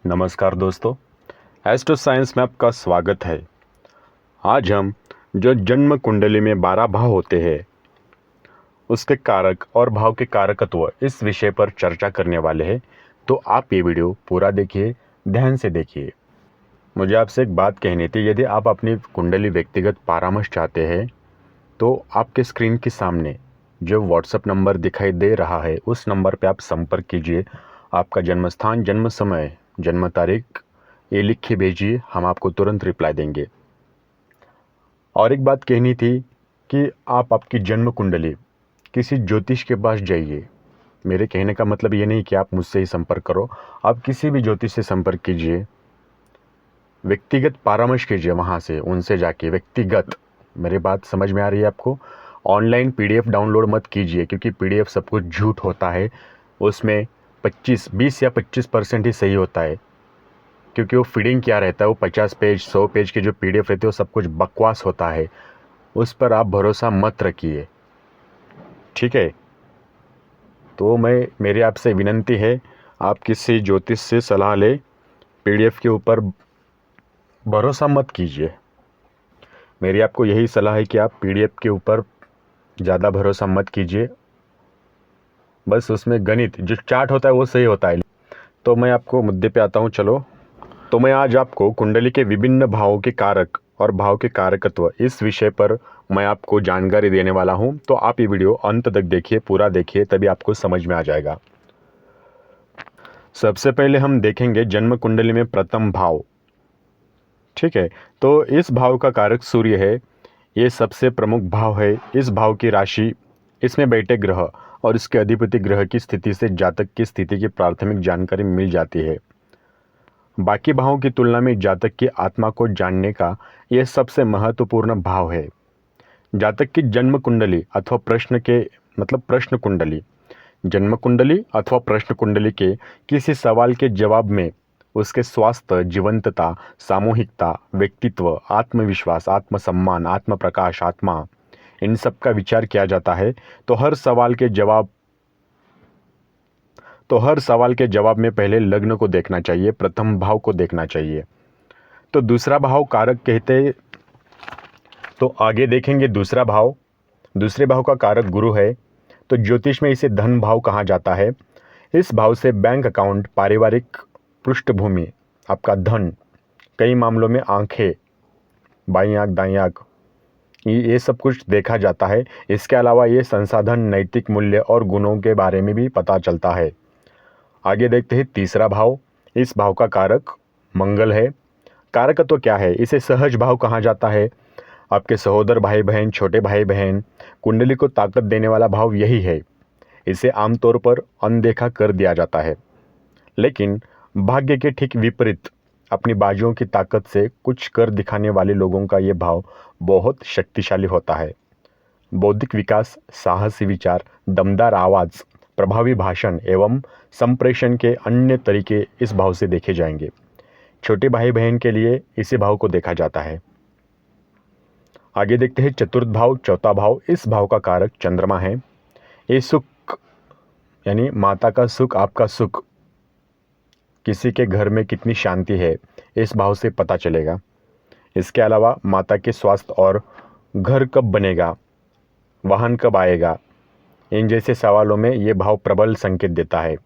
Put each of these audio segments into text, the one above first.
नमस्कार दोस्तों, astro science में आपका स्वागत है। आज हम जो जन्म कुंडली में 12 भाव होते हैं उसके कारक और भाव के कारकत्व इस विषय पर चर्चा करने वाले हैं। तो आप ये वीडियो पूरा देखिए, ध्यान से देखिए। मुझे आपसे एक बात कहनी थी, यदि आप अपनी कुंडली व्यक्तिगत परामर्श चाहते हैं तो आपके स्क्रीन के सामने जो व्हाट्सएप नंबर दिखाई दे रहा है उस नंबर पर आप संपर्क कीजिए। आपका जन्म स्थान, जन्म समय, जन्म तारीख ये लिख के भेजिए, हम आपको तुरंत रिप्लाई देंगे। और एक बात कहनी थी कि आप आपकी जन्म कुंडली किसी ज्योतिष के पास जाइए। मेरे कहने का मतलब ये नहीं कि आप मुझसे ही संपर्क करो, आप किसी भी ज्योतिष से संपर्क कीजिए, व्यक्तिगत परामर्श कीजिए वहाँ से, उनसे जाके व्यक्तिगत। मेरी बात समझ में आ रही है आपको? ऑनलाइन पीडीएफ डाउनलोड मत कीजिए, क्योंकि पीडीएफ सब कुछ झूठ होता है। उसमें 20 या 25% ही सही होता है, क्योंकि वो फीडिंग क्या रहता है, वो 50 पेज 100 पेज के जो पीडीएफ रहते हैं वो सब कुछ बकवास होता है। उस पर आप भरोसा मत रखिए, ठीक है? तो मेरी आपसे विनंती है, आप किसी ज्योतिष से सलाह लें, पीडीएफ के ऊपर भरोसा मत कीजिए। मेरी आपको यही सलाह है कि आप पीडीएफ के ऊपर ज़्यादा भरोसा मत कीजिए। बस उसमें गणित जो चार्ट होता है वो सही होता है। तो मैं आपको मुद्दे पे आता हूँ, चलो। तो मैं आज आपको कुंडली के विभिन्न भावों के कारक और भाव के कारकत्व इस विषय पर मैं आपको जानकारी देने वाला हूं। तो आप ये वीडियो अंत तक देखिए, पूरा देखिए, तभी आपको समझ में आ जाएगा। सबसे पहले हम देखेंगे जन्म कुंडली में प्रथम भाव, ठीक है? तो इस भाव का कारक सूर्य है, ये सबसे प्रमुख भाव है। इस भाव की राशि, इसमें बैठे ग्रह और इसके अधिपति ग्रह की स्थिति से जातक की स्थिति की प्राथमिक जानकारी मिल जाती है। बाकी भावों की तुलना में जातक की आत्मा को जानने का यह सबसे महत्वपूर्ण भाव है। जातक की जन्म कुंडली अथवा प्रश्न कुंडली, जन्म कुंडली अथवा प्रश्न कुंडली के किसी सवाल के जवाब में उसके स्वास्थ्य, जीवंतता, सामूहिकता, व्यक्तित्व, आत्मविश्वास, आत्मसम्मान, आत्म प्रकाश, आत्मा, इन सब का विचार किया जाता है। तो हर सवाल के जवाब में पहले लग्न को देखना चाहिए, प्रथम भाव को देखना चाहिए। तो दूसरा भाव कारक कहते, तो आगे देखेंगे दूसरा भाव। दूसरे भाव का कारक गुरु है, तो ज्योतिष में इसे धन भाव कहा जाता है। इस भाव से बैंक अकाउंट, पारिवारिक पृष्ठभूमि, आपका धन, कई मामलों में आंखें, बाईं आंख, दाईं आंख, ये सब कुछ देखा जाता है। इसके अलावा ये संसाधन, नैतिक मूल्य और गुणों के बारे में भी पता चलता है। आगे देखते हैं तीसरा भाव। इस भाव का कारक मंगल है। कारकत्व क्या है? इसे सहज भाव कहा जाता है। आपके सहोदर भाई बहन, छोटे भाई बहन, कुंडली को ताकत देने वाला भाव यही है। इसे आमतौर पर अनदेखा कर दिया जाता है, लेकिन भाग्य के ठीक विपरीत अपनी बाजुओं की ताकत से कुछ कर दिखाने वाले लोगों का ये भाव बहुत शक्तिशाली होता है। बौद्धिक विकास, साहसी विचार, दमदार आवाज़, प्रभावी भाषण एवं संप्रेषण के अन्य तरीके इस भाव से देखे जाएंगे। छोटे भाई बहन के लिए इसी भाव को देखा जाता है। आगे देखते हैं चतुर्थ भाव, चौथा भाव। इस भाव का कारक चंद्रमा है। ये सुख, यानी माता का सुख, आपका सुख, किसी के घर में कितनी शांति है, इस भाव से पता चलेगा। इसके अलावा माता के स्वास्थ्य और घर कब बनेगा, वाहन कब आएगा, इन जैसे सवालों में ये भाव प्रबल संकेत देता है।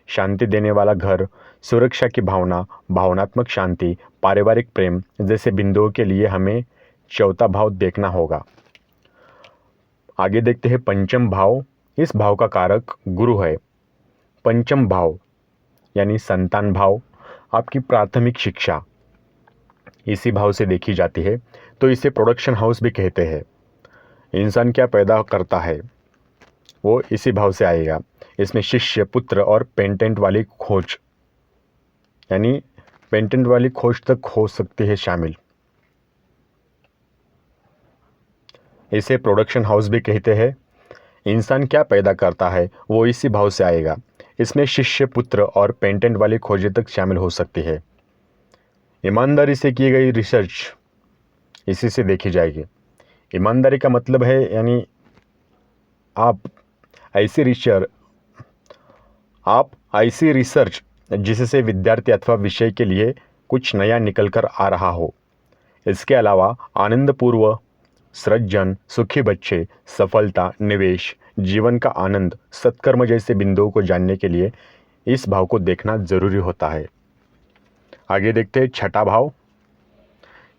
शांति देने वाला घर, सुरक्षा की भावना, भावनात्मक शांति, पारिवारिक प्रेम जैसे बिंदुओं के लिए हमें चौथा भाव देखना होगा। आगे देखते हैं पंचम भाव। इस भाव का कारक गुरु है। पंचम भाव यानी संतान भाव, आपकी प्राथमिक शिक्षा इसी भाव से देखी जाती है। तो इसे प्रोडक्शन हाउस भी कहते हैं। इंसान क्या पैदा करता है वो इसी भाव से आएगा। इसमें शिष्य, पुत्र और पेटेंट वाली खोज, यानी पेटेंट वाली खोज तक हो सकती है शामिल। इसे प्रोडक्शन हाउस भी कहते हैं। इंसान क्या पैदा करता है वो इसी भाव से आएगा। इसमें शिष्य, पुत्र और पेटेंट वाली खोजें तक शामिल हो सकती है। ईमानदारी से की गई रिसर्च इसी से देखी जाएगी। ईमानदारी का मतलब है, यानी आप ऐसी रिसर्च जिससे विद्यार्थी अथवा विषय के लिए कुछ नया निकल कर आ रहा हो। इसके अलावा आनंदपूर्व, सृजन, सुखी बच्चे, सफलता, निवेश, जीवन का आनंद, सत्कर्म जैसे बिंदुओं को जानने के लिए इस भाव को देखना जरूरी होता है। आगे देखते हैं छठा भाव।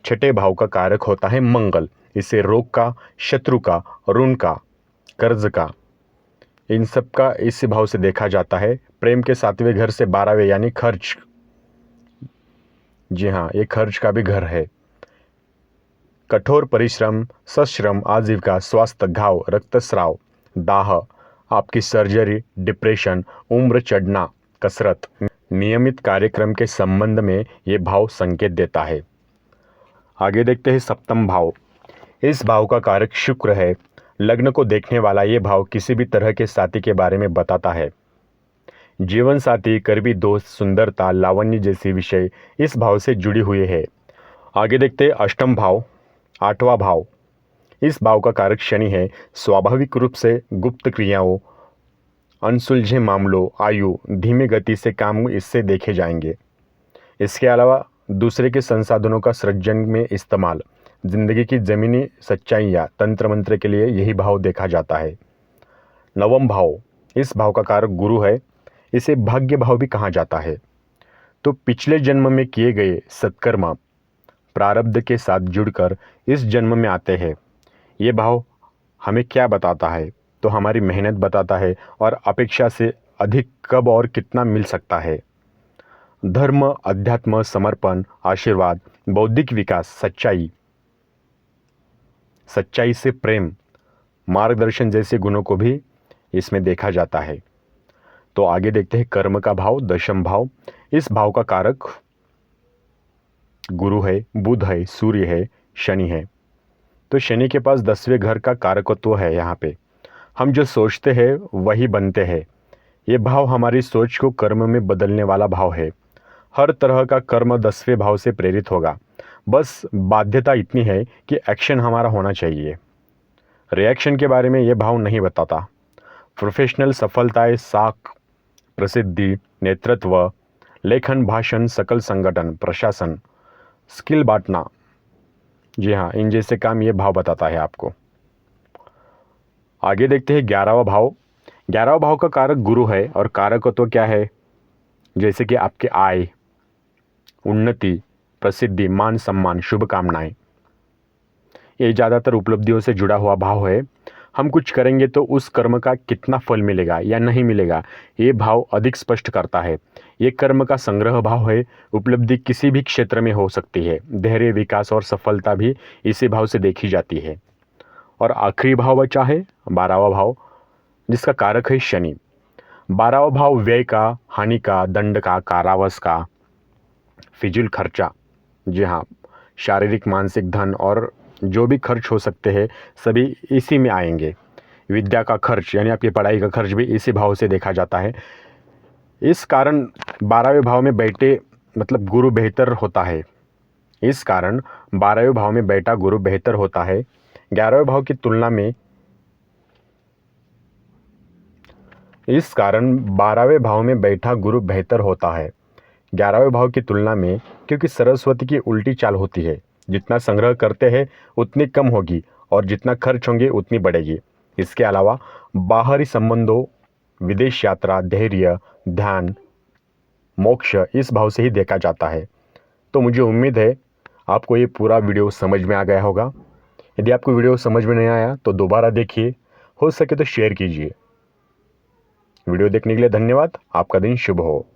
छठे भाव का कारक होता है मंगल। इसे रोग का, शत्रु का, ऋण का, कर्ज का, इन सब का इस भाव से देखा जाता है। प्रेम के 7वें घर से 12वें यानी खर्च, जी हाँ, ये खर्च का भी घर है। कठोर परिश्रम, सश्रम, आजीविका, स्वास्थ्य, घाव, रक्तस्राव, दाह, आपकी सर्जरी, डिप्रेशन, उम्र चढ़ना, कसरत, नियमित कार्यक्रम के संबंध में ये भाव संकेत देता है। आगे देखते हैं सप्तम भाव। इस भाव का कारक शुक्र है। लग्न को देखने वाला ये भाव किसी भी तरह के साथी के बारे में बताता है। जीवन साथी, करीबी दोस्त, सुंदरता, लावण्य जैसी विषय इस भाव से जुड़ी हुई है। आगे देखते हैं अष्टम भाव, आठवां भाव। इस भाव का कारक शनि है। स्वाभाविक रूप से गुप्त क्रियाओं, अनसुलझे मामलों, आयु, धीमी गति से काम इससे देखे जाएंगे। इसके अलावा दूसरे के संसाधनों का सृजन में इस्तेमाल, जिंदगी की ज़मीनी सच्चाइयाँ, तंत्र मंत्र के लिए यही भाव देखा जाता है। नवम भाव, इस भाव का कारक गुरु है। इसे भाग्य भाव भी कहा जाता है। तो पिछले जन्म में किए गए सत्कर्म प्रारब्ध के साथ जुड़कर इस जन्म में आते हैं। ये भाव हमें क्या बताता है? तो हमारी मेहनत बताता है और अपेक्षा से अधिक कब और कितना मिल सकता है। धर्म, अध्यात्म, समर्पण, आशीर्वाद, बौद्धिक विकास, सच्चाई, सच्चाई से प्रेम, मार्गदर्शन जैसे गुणों को भी इसमें देखा जाता है। तो आगे देखते हैं कर्म का भाव, दशम भाव। इस भाव का कारक गुरु है, बुध है, सूर्य है, शनि है। तो शनि के पास 10वें घर का कारकत्व है। यहाँ पे हम जो सोचते हैं वही बनते हैं। ये भाव हमारी सोच को कर्म में बदलने वाला भाव है। हर तरह का कर्म 10वें भाव से प्रेरित होगा। बस बाध्यता इतनी है कि एक्शन हमारा होना चाहिए। रिएक्शन के बारे में ये भाव नहीं बताता। प्रोफेशनल सफलताएं, साख, प्रसिद्धि, नेतृत्व, लेखन, भाषण, सकल संगठन, प्रशासन, स्किल बांटना, जी हाँ, इन जैसे काम ये भाव बताता है आपको। आगे देखते हैं 11वां भाव। 11वां भाव का कारक गुरु है और कारकत्व क्या है? जैसे कि आपके आय, उन्नति, प्रसिद्धि, मान सम्मान, शुभकामनाएं। ये ज़्यादातर उपलब्धियों से जुड़ा हुआ भाव है। हम कुछ करेंगे तो उस कर्म का कितना फल मिलेगा या नहीं मिलेगा, ये भाव अधिक स्पष्ट करता है। ये कर्म का संग्रह भाव है। उपलब्धि किसी भी क्षेत्र में हो सकती है। धैर्य, विकास और सफलता भी इसी भाव से देखी जाती है। और आखिरी भाव बचा है 12वां भाव, जिसका कारक है शनि। 12वां भाव व्यय का, हानि का, दंड का, कारावास का, फिजूल खर्चा, जी हाँ, शारीरिक, मानसिक, धन और जो भी खर्च हो सकते हैं सभी इसी में आएंगे। विद्या का खर्च यानी आपकी पढ़ाई का खर्च भी इसी भाव से देखा जाता है। इस कारण 12वें भाव में बैठे मतलब गुरु बेहतर होता है। इस कारण 12वें भाव में बैठा गुरु बेहतर होता है 11वें भाव की तुलना में। इस कारण 12वें भाव में बैठा गुरु बेहतर होता है 11वें भाव की तुलना में, क्योंकि सरस्वती की उल्टी चाल होती है। जितना संग्रह करते हैं उतनी कम होगी और जितना खर्च होंगे उतनी बढ़ेगी। इसके अलावा बाहरी संबंधों, विदेश यात्रा, धैर्य, ध्यान, मोक्ष इस भाव से ही देखा जाता है। तो मुझे उम्मीद है आपको ये पूरा वीडियो समझ में आ गया होगा। यदि आपको वीडियो समझ में नहीं आया तो दोबारा देखिए, हो सके तो शेयर कीजिए। वीडियो देखने के लिए धन्यवाद। आपका दिन शुभ हो।